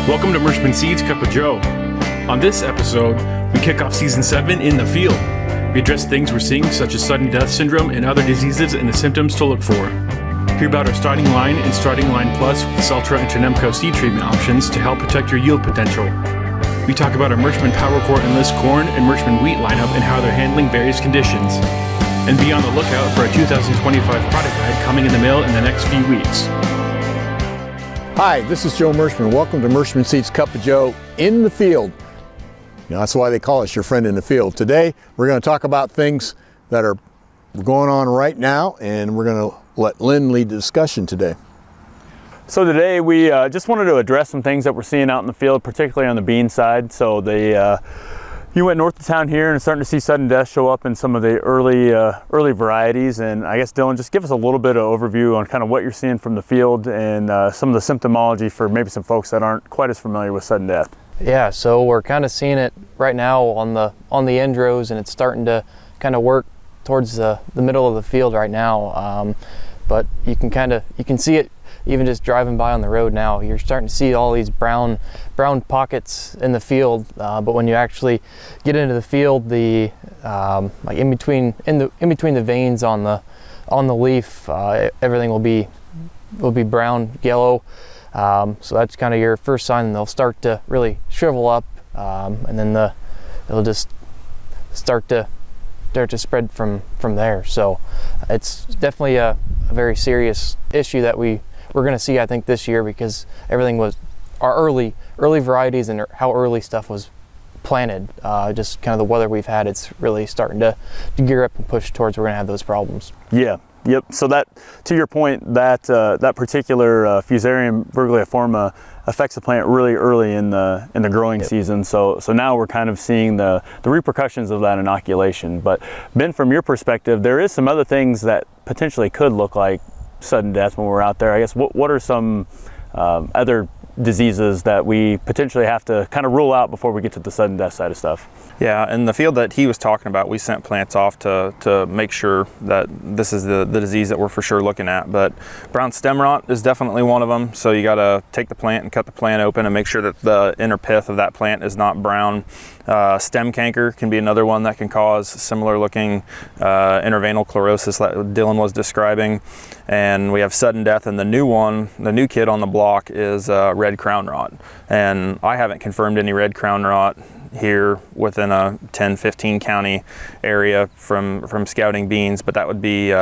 Welcome to Merschman Seeds Cup of Joe. On this episode, we kick off Season 7 in the field. We address things we're seeing such as sudden death syndrome and other diseases and the symptoms to look for. Hear about our starting line and starting line plus with Saltro and Trunemco seed treatment options to help protect your yield potential. We talk about our Merschman PowerCore Enlist corn and Merschman wheat lineup and how they're handling various conditions. And be on the lookout for our 2025 product guide coming in the mail in the next few weeks. Hi, this is Joe Merschman. Welcome to Merschman Seeds Cup of Joe in the field. You know, that's why they call us your friend in the field. Today, we're going to talk about things that are going on right now, and we're going to let Lynn lead the discussion today. So today we just wanted to address some things that we're seeing out in the field, particularly on the bean side. So you went north of town here and starting to see sudden death show up in some of the early varieties. And I guess, Dylan, just give us a little bit of overview on kind of what you're seeing from the field and some of the symptomology for maybe some folks that aren't quite as familiar with sudden death. Yeah, so we're kind of seeing it right now on the end rows, and it's starting to kind of work towards the middle of the field right now. But you can see it even just driving by on the road now. You're starting to see all these brown pockets in the field, but when you actually get into the field, the like in between the veins on the leaf, everything will be brown, yellow. So that's kind of your first sign, and they'll start to really shrivel up, and then it'll just start to spread from there. So it's definitely a very serious issue that we're going to see, I think, this year, because everything was our early varieties and how early stuff was planted. Just kind of the weather we've had, it's really starting to gear up and push towards we're going to have those problems. Yeah. Yep. So that, to your point, that particular Fusarium virguliforme affects the plant really early in the growing season. So now we're kind of seeing the repercussions of that inoculation. But Ben, from your perspective, there is some other things that potentially could look like sudden death when we're out there. I guess what are some other diseases that we potentially have to kind of rule out before we get to the sudden death side of stuff? Yeah, in the field that he was talking about, we sent plants off to make sure that this is the disease that we're for sure looking at. But brown stem rot is definitely one of them. So you got to take the plant and cut the plant open and make sure that the inner pith of that plant is not brown. Stem canker can be another one that can cause similar looking intervenal chlorosis that Dylan was describing. And we have sudden death, and the new kid on the block is red crown rot. And I haven't confirmed any red crown rot here within a 10-15 county area from scouting beans, but that would be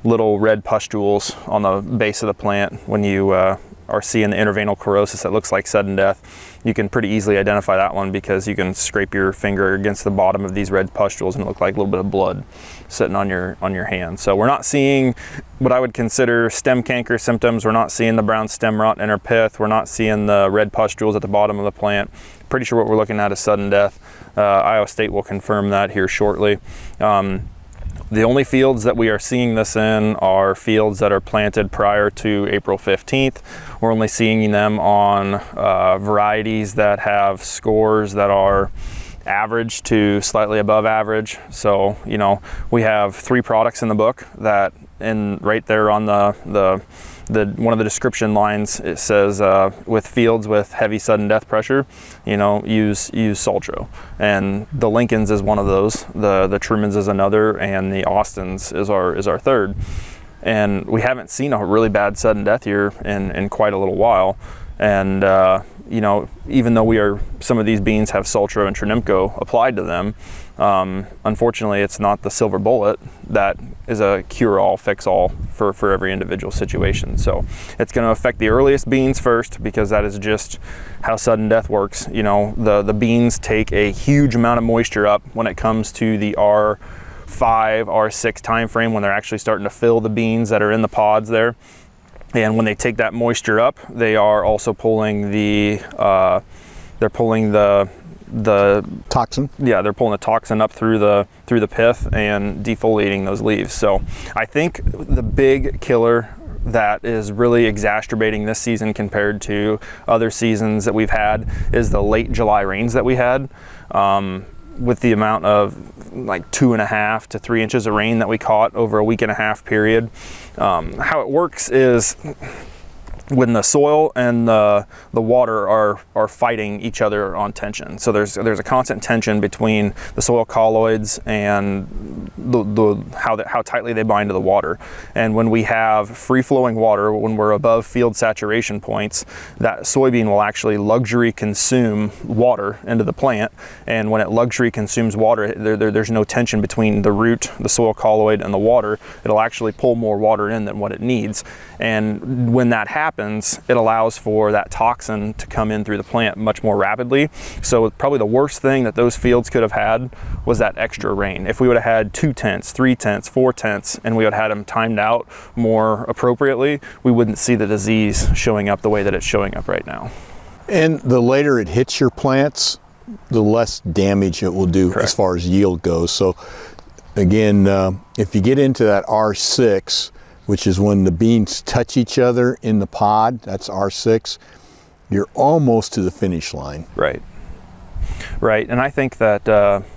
little red pustules on the base of the plant. When you are seeing the intervenal chlorosis that looks like sudden death, you can pretty easily identify that one because you can scrape your finger against the bottom of these red pustules and it look like a little bit of blood sitting on your hand. So we're not seeing what I would consider stem canker symptoms. We're not seeing the brown stem rot inner pith. We're not seeing the red pustules at the bottom of the plant. Pretty sure what we're looking at is sudden death. Iowa State will confirm that here shortly. The only fields that we are seeing this in are fields that are planted prior to April 15th. We're only seeing them on varieties that have scores that are average to slightly above average. So, you know, we have 3 products in the book that, right there on the one of the description lines, it says with fields with heavy sudden death pressure, you know, use Saltro. And the Lincolns is one of those, the Trumans is another, and the Austins is our third. And we haven't seen a really bad sudden death here in quite a little while. And you know, even though some of these beans have Saltro and Trunemco applied to them, unfortunately it's not the silver bullet that is a cure-all, fix-all for every individual situation. So it's going to affect the earliest beans first, because that is just how sudden death works. You know, the beans take a huge amount of moisture up when it comes to the R5, R6 time frame, when they're actually starting to fill the beans that are in the pods there. And when they take that moisture up, they are also pulling the toxin. Yeah, they're pulling the toxin up through the pith and defoliating those leaves. So I think the big killer that is really exacerbating this season compared to other seasons that we've had is the late July rains that we had. With the amount of like 2.5 to 3 inches of rain that we caught over a 1.5 week period. How it works is when the soil and the water are fighting each other on tension. So there's a constant tension between the soil colloids and how tightly they bind to the water. And when we have free flowing water, when we're above field saturation points, that soybean will actually luxury consume water into the plant. And when it luxury consumes water, there's no tension between the root, the soil colloid, and the water. It'll actually pull more water in than what it needs. And when that happens, it allows for that toxin to come in through the plant much more rapidly. So probably the worst thing that those fields could have had was that extra rain. If we would have had 2 tenths, 3 tenths, 4 tenths, and we would have had them timed out more appropriately, we wouldn't see the disease showing up the way that it's showing up right now. And the later it hits your plants, the less damage it will do. Correct. As far as yield goes. So again, if you get into that R6, which is when the beans touch each other in the pod, that's R6, you're almost to the finish line. Right. Right, and I think that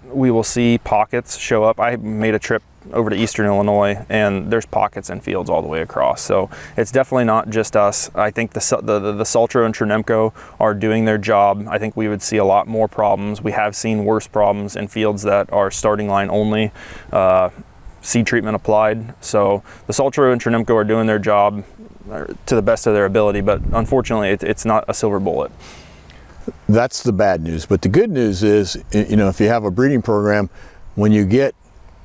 we will see pockets show up. I made a trip over to Eastern Illinois, and there's pockets in fields all the way across. So it's definitely not just us. I think the Saltro and Trunemco are doing their job. I think we would see a lot more problems. We have seen worse problems in fields that are starting line only. Seed treatment applied. So the Saltro and Trunemco are doing their job to the best of their ability, but unfortunately it's not a silver bullet. That's the bad news. But the good news is, you know, if you have a breeding program, when you get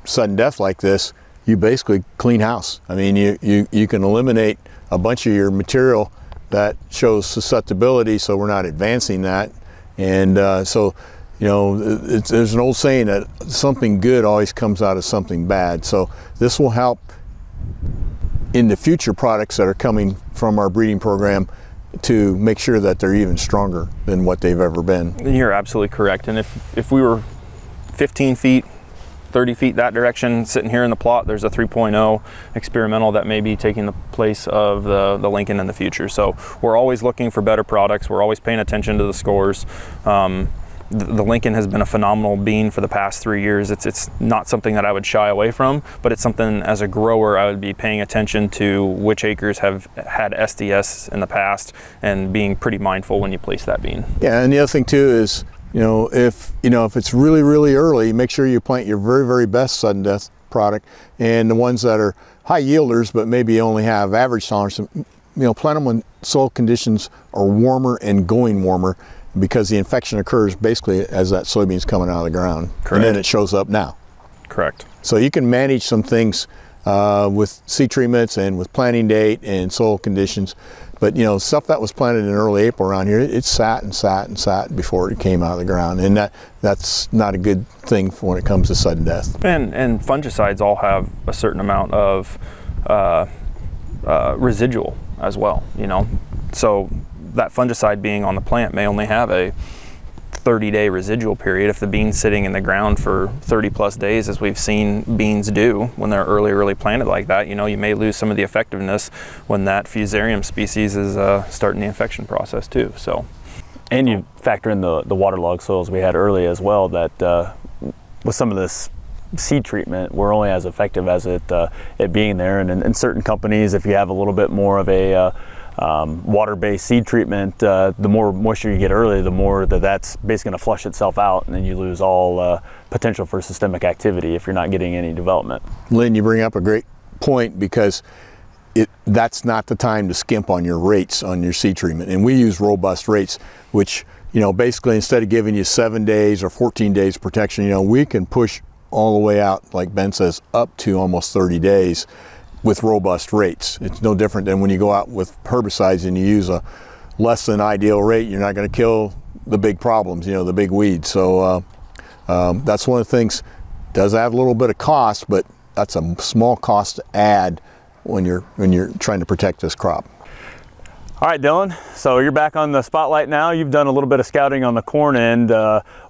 sudden death like this, you basically clean house. I mean, you can eliminate a bunch of your material that shows susceptibility, so we're not advancing that. And so, you know, there's an old saying that something good always comes out of something bad. So this will help in the future products that are coming from our breeding program to make sure that they're even stronger than what they've ever been. You're absolutely correct. And if we were 15 feet, 30 feet that direction, sitting here in the plot, there's a 3.0 experimental that may be taking the place of the Lincoln in the future. So we're always looking for better products. We're always paying attention to the scores. The Lincoln has been a phenomenal bean for the past 3 years. It's not something that I would shy away from, but it's something as a grower I would be paying attention to which acres have had SDS in the past and being pretty mindful when you place that bean. Yeah, and the other thing too is, if it's really, really early, make sure you plant your very, very best sudden death product, and the ones that are high yielders but maybe only have average tolerance, plant them when soil conditions are warmer and going warmer, because the infection occurs basically as that soybean's coming out of the ground. Correct. And then it shows up now. Correct. So you can manage some things with seed treatments and with planting date and soil conditions, but stuff that was planted in early April around here, it sat and sat and sat before it came out of the ground, and that's not a good thing when it comes to sudden death. And fungicides all have a certain amount of residual as well, so that fungicide being on the plant may only have a 30-day residual period. If the bean's sitting in the ground for 30+ days, as we've seen beans do when they're early planted like that, you may lose some of the effectiveness when that fusarium species is starting the infection process too. So, and you factor in the waterlogged soils we had early as well, that with some of this seed treatment, we're only as effective as it being there. And in certain companies, if you have a little bit more of a water-based seed treatment, the more moisture you get early, the more that's basically going to flush itself out, and then you lose all potential for systemic activity if you're not getting any development. Lynn, you bring up a great point, because that's not the time to skimp on your rates on your seed treatment. And we use robust rates, which basically instead of giving you 7 days or 14 days protection, we can push all the way out, like Ben says, up to almost 30 days. With robust rates. It's no different than when you go out with herbicides and you use a less than ideal rate. You're not going to kill the big problems, the big weeds. So that's one of the things. Does add a little bit of cost, but that's a small cost to add when you're trying to protect this crop. All right, Dylan, so you're back on the spotlight now. You've done a little bit of scouting on the corn end.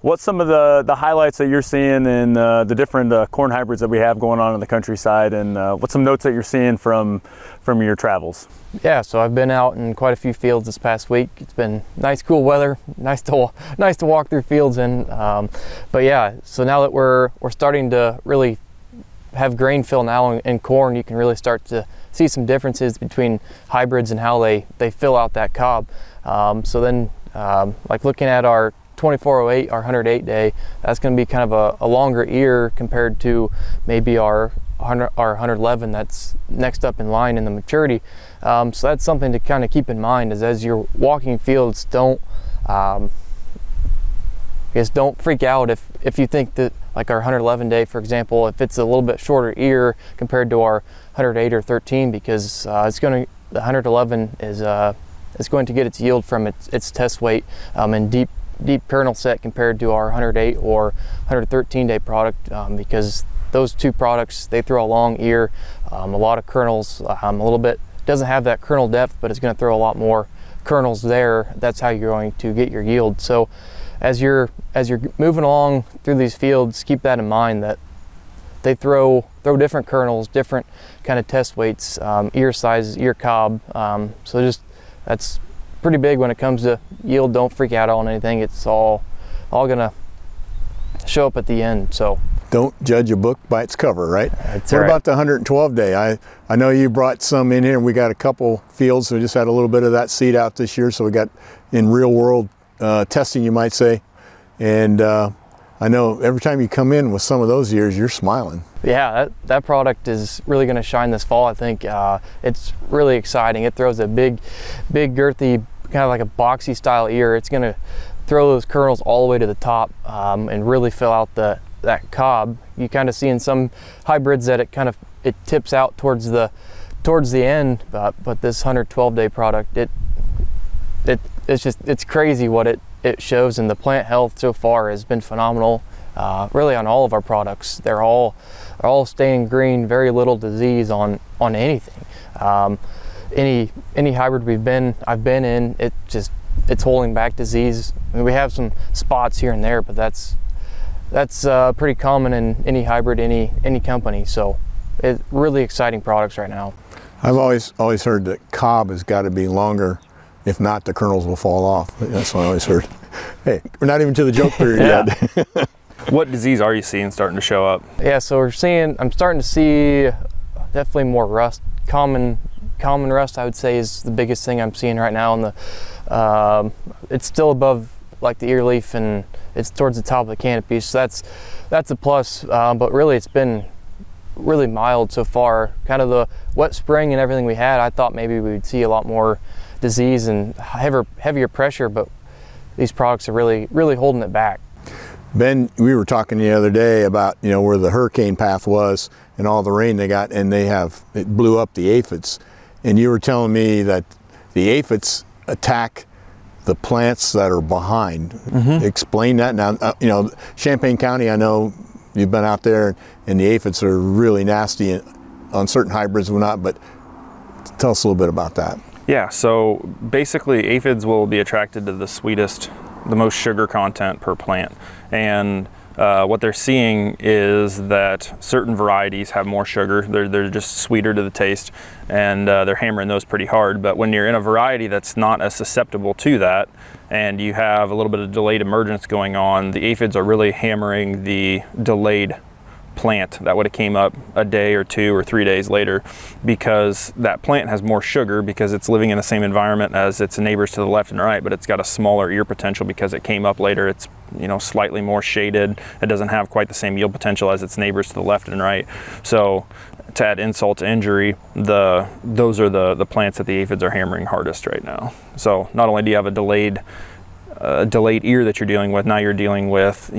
What's some of the highlights that you're seeing in the different corn hybrids that we have going on in the countryside, and what's some notes that you're seeing from your travels? Yeah, so I've been out in quite a few fields this past week. It's been nice, cool weather, nice to walk through fields in. But yeah, so now that we're starting to really have grain fill now in corn, you can really start to see some differences between hybrids and how they fill out that cob. So then like looking at our 2408, our 108 day, that's going to be kind of a longer ear compared to maybe our 111 that's next up in line in the maturity. So that's something to kind of keep in mind, is as you're walking fields, don't freak out if you think that, like our 111 day, for example, if it's a little bit shorter ear compared to our 108 or 13, because the 111 is going to get its yield from its test weight and deep kernel set compared to our 108 or 113 day product, because those two products, they throw a long ear, a lot of kernels, a little bit, doesn't have that kernel depth, but it's going to throw a lot more kernels there. That's how you're going to get your yield. So as you're moving along through these fields, keep that in mind, that they throw different kernels, different kind of test weights, ear sizes, ear cob. So just, that's pretty big when it comes to yield. Don't freak out on anything. It's all gonna show up at the end. So don't judge a book by its cover, right? That's what right. about the 112 day? I know you brought some in here, and we got a couple fields. So we just had a little bit of that seed out this year. So we got in real world testing, you might say. And I know every time you come in with some of those years, you're smiling. Yeah, that product is really going to shine this fall, I think. It's really exciting. It throws a big girthy, kind of like a boxy style ear. It's going to throw those kernels all the way to the top and really fill out that cob. You kind of see in some hybrids that it tips out towards the end, but this 112 day product, it's crazy what it shows, and the plant health so far has been phenomenal. Really on all of our products, they're all staying green, very little disease on anything. Any hybrid I've been in, it's holding back disease. I mean, we have some spots here and there, but that's pretty common in any hybrid, any company. So it's really exciting products right now. I've always heard that cob has got to be longer. If not, the kernels will fall off. That's what I always heard. Hey, we're not even to the joke period yet. What disease are you seeing starting to show up? Yeah, so I'm starting to see definitely more rust. Common rust, I would say, is the biggest thing I'm seeing right now. It's still above like the ear leaf, and it's towards the top of the canopy, so that's a plus. But really, it's been really mild so far. Kind of the wet spring and everything we had, I thought maybe we would see a lot more disease and heavier pressure, but these products are really holding it back. Ben, we were talking the other day about, where the hurricane path was and all the rain they got, and it blew up the aphids. And you were telling me that the aphids attack the plants that are behind. Mm-hmm. Explain that. Now, Champaign County, I know you've been out there, and the aphids are really nasty on certain hybrids and whatnot, but tell us a little bit about that. Yeah, so basically aphids will be attracted to the most sugar content per plant. And what they're seeing is that certain varieties have more sugar. They're just sweeter to the taste, and they're hammering those pretty hard. But when you're in a variety that's not as susceptible to that, and you have a little bit of delayed emergence going on, the aphids are really hammering the delayed plant that would have came up a day or 2 or 3 days later, because that plant has more sugar because it's living in the same environment as its neighbors to the left and right, but it's got a smaller ear potential because it came up later. It's slightly more shaded. It doesn't have quite the same yield potential as its neighbors to the left and right. So to add insult to injury, those are the plants that the aphids are hammering hardest right now. So not only do you have a delayed ear that you're dealing with, now you're dealing with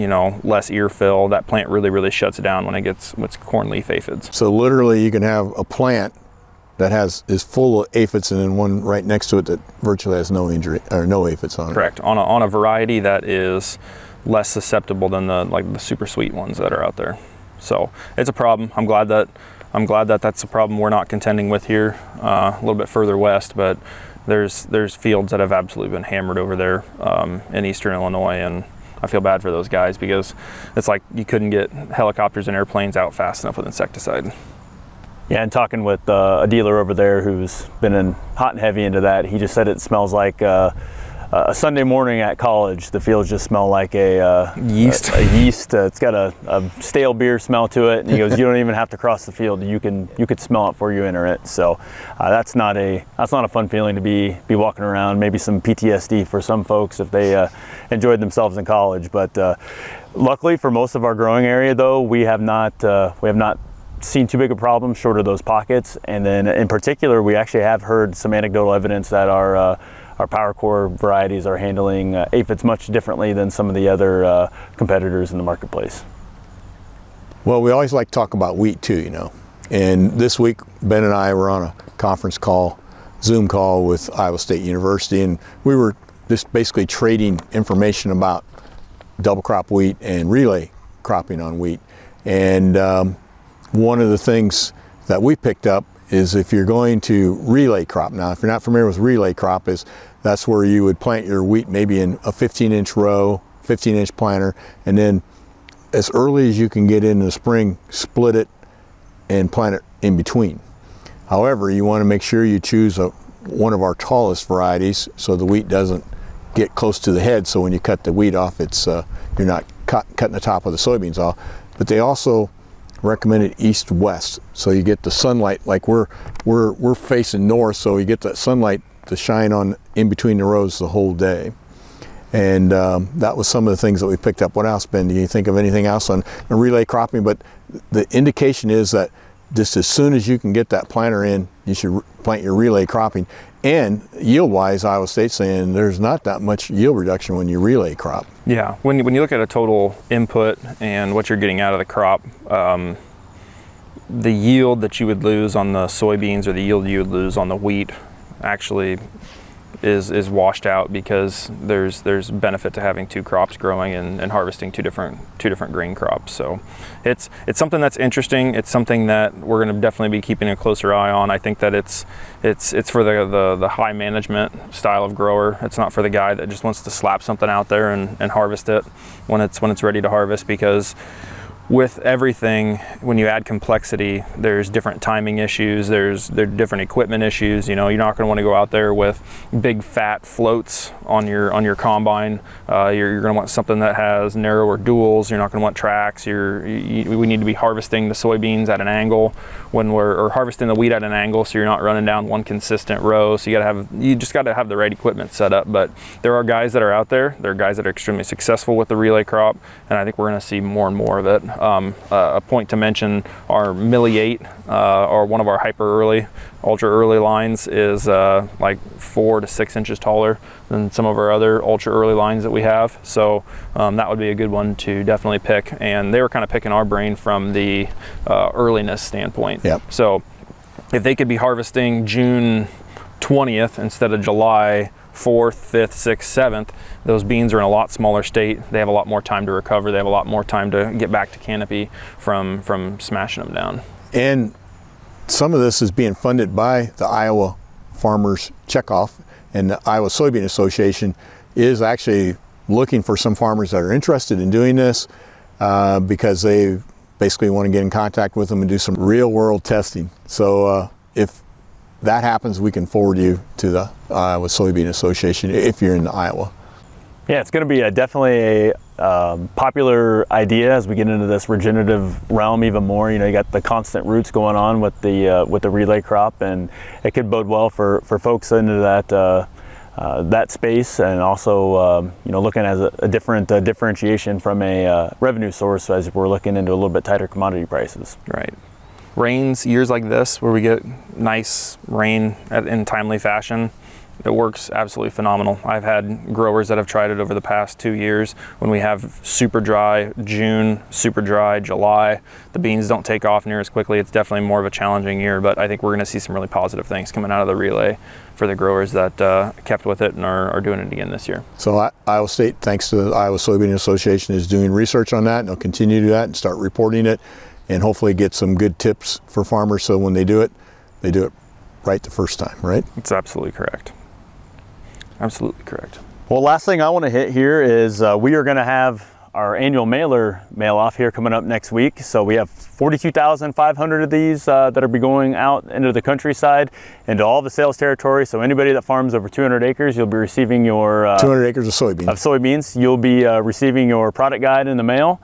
less ear fill. That plant really shuts down when it gets what's corn leaf aphids. So literally you can have a plant that is full of aphids, and then one right next to it that virtually has no injury or no aphids on it. Correct. On a variety that is less susceptible than the super sweet ones that are out there. So it's a problem. I'm glad that that's a problem we're not contending with here, a little bit further west, but there's fields that have absolutely been hammered over there in eastern Illinois, and I feel bad for those guys because it's like you couldn't get helicopters and airplanes out fast enough with insecticide. Yeah, and talking with a dealer over there who's been in hot and heavy into that, he just said it smells like a Sunday morning at college, the fields just smell like a yeast. It's got a stale beer smell to it. And he goes, you don't even have to cross the field. You could smell it before you enter it. So that's not a fun feeling to be walking around. Maybe some PTSD for some folks if they enjoyed themselves in college. But luckily for most of our growing area, though, we have not seen too big a problem short of those pockets. And then in particular, we actually have heard some anecdotal evidence that our PowerCore varieties are handling aphids much differently than some of the other competitors in the marketplace. Well, we always like to talk about wheat too, you know. And this week, Ben and I were on a conference call, Zoom call with Iowa State University, and we were just basically trading information about double crop wheat and relay cropping on wheat. And one of the things that we picked up is if you're going to relay crop. Now, if you're not familiar with relay crop, that's where you would plant your wheat maybe in a 15-inch row, 15-inch planter, and then as early as you can get in the spring, split it and plant it in between. However, you want to make sure you choose one of our tallest varieties so the wheat doesn't get close to the head, so when you cut the wheat off, you're not cutting the top of the soybeans off. But they also recommended east-west, so you get the sunlight, like we're facing north, so you get that sunlight to shine on in between the rows the whole day. And that was some of the things that we picked up. What else, Ben? Do you think of anything else on relay cropping? But the indication is that just as soon as you can get that planter in, you should plant your relay cropping. And yield-wise, Iowa State's saying there's not that much yield reduction when you relay crop. Yeah, when you look at a total input and what you're getting out of the crop, the yield that you would lose on the soybeans or the yield you would lose on the wheat actually is washed out, because there's benefit to having two crops growing and harvesting two different grain crops. So it's something that's interesting. It's something that we're going to definitely be keeping a closer eye on. I think that it's for the high management style of grower. It's not for the guy that just wants to slap something out there and harvest it when it's ready to harvest, because with everything, when you add complexity, there's different timing issues, there's different equipment issues. You know, you're not going to want to go out there with big fat floats on your combine. You're going to want something that has narrower duals. You're not going to want tracks. We need to be harvesting the soybeans at an angle or harvesting the wheat at an angle, so you're not running down one consistent row. So you just got to have the right equipment set up. But there are guys that are out there. There are guys that are extremely successful with the relay crop, and I think we're going to see more and more of it. A point to mention, our Millie 8, or one of our ultra early lines, is like 4 to 6 inches taller than some of our other ultra early lines that we have. So that would be a good one to definitely pick. And they were kind of picking our brain from the earliness standpoint. Yep. So if they could be harvesting June 20th instead of July 4th, 5th, 6th, 7th, those beans are in a lot smaller state. They have a lot more time to recover. They have a lot more time to get back to canopy from smashing them down. And some of this is being funded by the Iowa Farmers Checkoff, and the Iowa Soybean Association is actually looking for some farmers that are interested in doing this because they basically want to get in contact with them and do some real world testing. So if that happens, we can forward you to the Iowa Soybean Association if you're in Iowa. Yeah, it's going to be definitely a popular idea as we get into this regenerative realm even more. You know, you got the constant roots going on with the relay crop, and it could bode well for folks into that space, and also you know, looking at a different differentiation from a revenue source as we're looking into a little bit tighter commodity prices. Right. Rains, years like this where we get nice rain in timely fashion, it works absolutely phenomenal. I've had growers that have tried it over the past 2 years. When we have super dry June, super dry July, the beans don't take off near as quickly. It's definitely more of a challenging year, but I think we're going to see some really positive things coming out of the relay for the growers that kept with it and are doing it again this year. So Iowa State, thanks to the Iowa Soybean Association, is doing research on that, and they'll continue to do that and start reporting it, and hopefully get some good tips for farmers so when they do it right the first time, right? It's absolutely correct. Absolutely correct. Well, last thing I want to hit here is we are going to have our annual mailer mail off here coming up next week. So we have 42,500 of these that will be going out into the countryside, into all the sales territory. So anybody that farms over 200 acres, you'll be receiving your 200 acres of soybeans. You'll be receiving your product guide in the mail.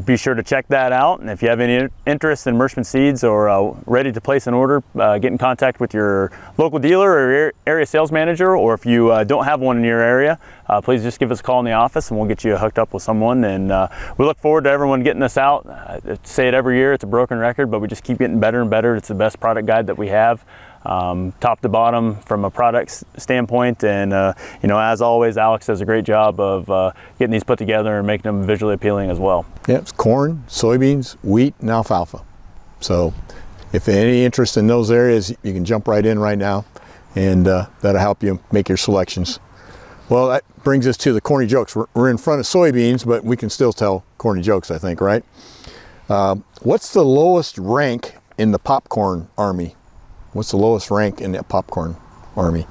Be sure to check that out, and if you have any interest in Merschman seeds or ready to place an order, get in contact with your local dealer or area sales manager, or if you don't have one in your area, please just give us a call in the office and we'll get you hooked up with someone. And we look forward to everyone getting this out. I say it every year, it's a broken record, but we just keep getting better and better. It's the best product guide that we have. Top to bottom from a product standpoint, and you know, as always, Alex does a great job of getting these put together and making them visually appealing as well. Yeah, it's corn, soybeans, wheat, and alfalfa. So if any interest in those areas, you can jump right in right now, and that'll help you make your selections. Well, that brings us to the corny jokes. We're in front of soybeans, but we can still tell corny jokes, I think, right? What's the lowest rank in the popcorn army? What's the lowest rank in the popcorn army?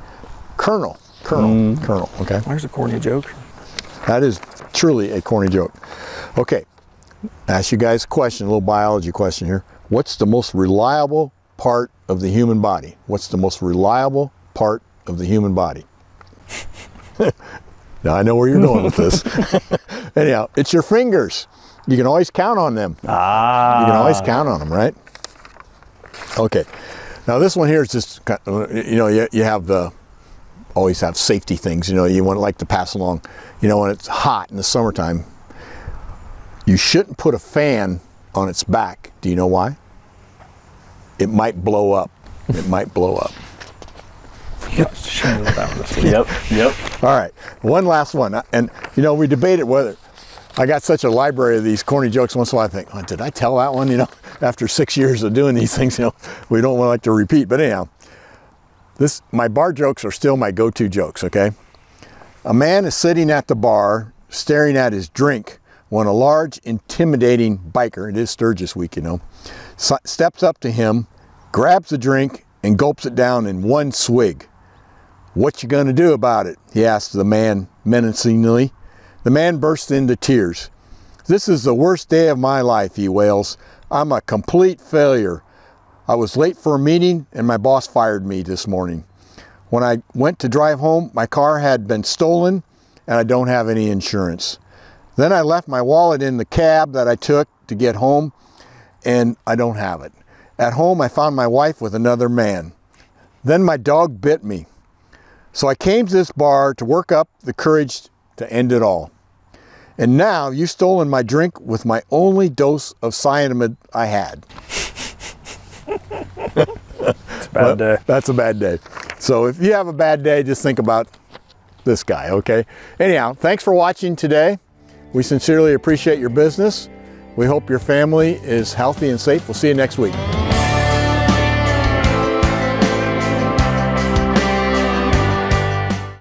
Colonel. Colonel, okay? There's a corny joke. That is truly a corny joke. Okay, ask you guys a question, a little biology question here. What's the most reliable part of the human body? What's the most reliable part of the human body? Now I know where you're going with this. Anyhow, it's your fingers. You can always count on them. You can always count on them, right? Okay. Now this one here is just, you know, you have always have safety things, you know, you want to like to pass along. You know, when it's hot in the summertime, you shouldn't put a fan on its back. Do you know why? It might blow up. It might blow up. Yep. All right, one last one. And you know, we debated whether, I got such a library of these corny jokes once in a while I think, oh, did I tell that one? You know, after 6 years of doing these things, you know, we don't want to repeat. But anyhow, my bar jokes are still my go-to jokes, okay? A man is sitting at the bar staring at his drink when a large, intimidating biker, it is Sturgis week, you know, steps up to him, grabs the drink, and gulps it down in one swig. What you gonna do about it? He asks the man menacingly. The man bursts into tears. This is the worst day of my life, he wails. I'm a complete failure. I was late for a meeting and my boss fired me this morning. When I went to drive home, my car had been stolen and I don't have any insurance. Then I left my wallet in the cab that I took to get home and I don't have it. At home, I found my wife with another man. Then my dog bit me. So I came to this bar to work up the courage to end it all. And now you've stolen my drink with my only dose of cyanamide I had. It's a bad day. That's a bad day. So if you have a bad day, just think about this guy, okay? Anyhow, thanks for watching today. We sincerely appreciate your business. We hope your family is healthy and safe. We'll see you next week.